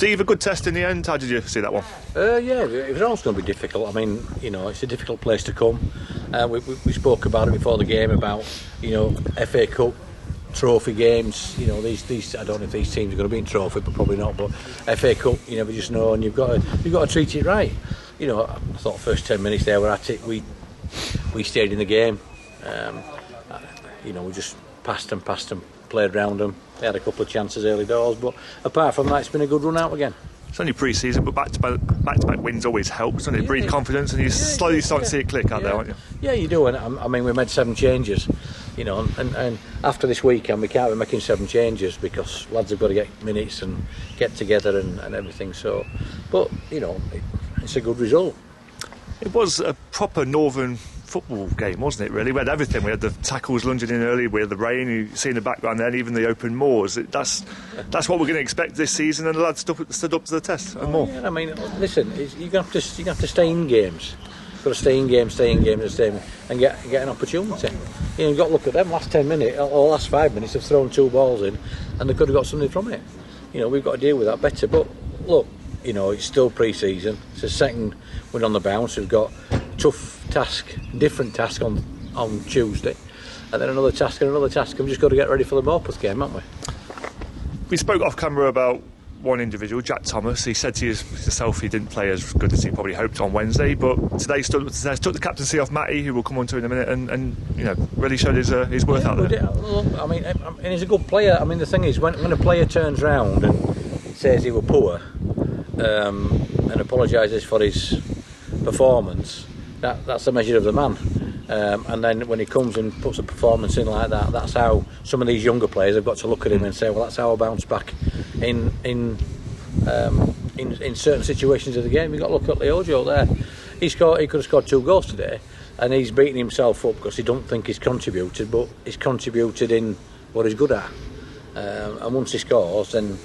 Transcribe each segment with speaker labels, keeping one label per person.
Speaker 1: Steve, a good test in the end. How did you see that one?
Speaker 2: Yeah, it was always going to be difficult. I mean, it's a difficult place to come. We spoke about it before the game about, FA Cup trophy games. These I don't know if these teams are going to be in trophy, but probably not. But FA Cup, you never just know, and you've got to treat it right. I thought first 10 minutes there were at it. We stayed in the game. We just passed them, played around them. They had a couple of chances early doors, but apart from that, it's been a good run out again.
Speaker 1: It's only pre-season, but back-to-back wins always help, doesn't it? Breed confidence, and you slowly start to see it click out there, aren't you?
Speaker 2: Yeah, you do. And I mean, we made 7 changes, and after this weekend, we can't be making 7 changes because lads have got to get minutes and get together and everything. So, but it's a good result.
Speaker 1: It was a proper northern football game, wasn't it, really? We had everything. We had the tackles lunging in early, we had the rain, you see in the background there, and even the open moors. That's what we're going to expect this season, and the lads stood up to the test and more. Yeah,
Speaker 2: I mean, listen, you have to stay in games. You've got to stay in games and get an opportunity. You've got to look at them last 10 minutes or last 5 minutes. They've thrown 2 balls in and they could have got something from it. We've got to deal with that better. But look, it's still pre-season. It's a second win on the bounce. We've got different task on Tuesday, and then another task and we've just got to get ready for the Morpeth game, haven't we?
Speaker 1: We spoke off camera about one individual, Jack Thomas. He said to himself he didn't play as good as he probably hoped on Wednesday, but today took the captaincy off Matty, who we'll come on to in a minute, and really showed his worth out there.
Speaker 2: I mean, he's a good player. I mean, the thing is, when a player turns round and says he was poor and apologises for his performance, that's the measure of the man. And then when he comes and puts a performance in like that, that's how some of these younger players have got to look at him and say, well, that's how I bounce back in certain situations of the game. You've got to look at Leojo there. He could have scored 2 goals today, and he's beating himself up because he don't think he's contributed, but he's contributed in what he's good at. And once he scores, then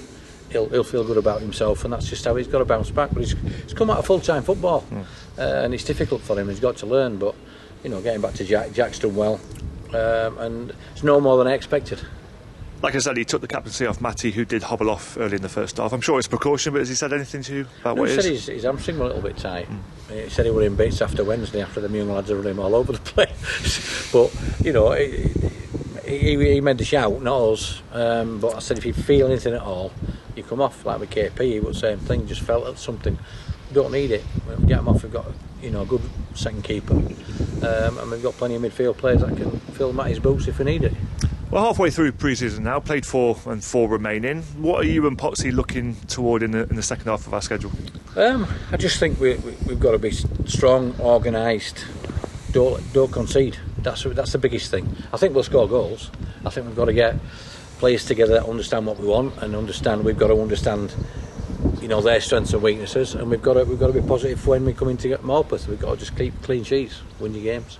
Speaker 2: he'll feel good about himself, and that's just how he's got to bounce back. But he's come out of full-time football, and it's difficult for him. He's got to learn, but getting back to Jack's done well, and it's no more than I expected.
Speaker 1: Like I said, he took the captaincy off Matty, who did hobble off early in the first half. I'm sure it's precaution, but has he said anything to you about what it is?
Speaker 2: He said his hamstring was a little bit tight. He said he were in bits after Wednesday, after the young lads are running all over the place. But he made the shout, not us. But I said, if you feel anything at all, you come off. Like with KP, he was the same thing. Just felt something. We don't need it. We get him off. We've got a good second keeper, and we've got plenty of midfield players that can fill Matty's boots if we need it.
Speaker 1: Well, halfway through pre-season now, played 4 and 4 remaining. What are you and Potsy looking toward in the second half of our schedule?
Speaker 2: I just think we've got to be strong, organised. Don't concede. That's the biggest thing. I think we'll score goals. I think we've got to get players together that understand what we want and we've got to understand their strengths and weaknesses, and we've got to be positive when we come in to get Morpeth. We've got to just keep clean sheets, win your games.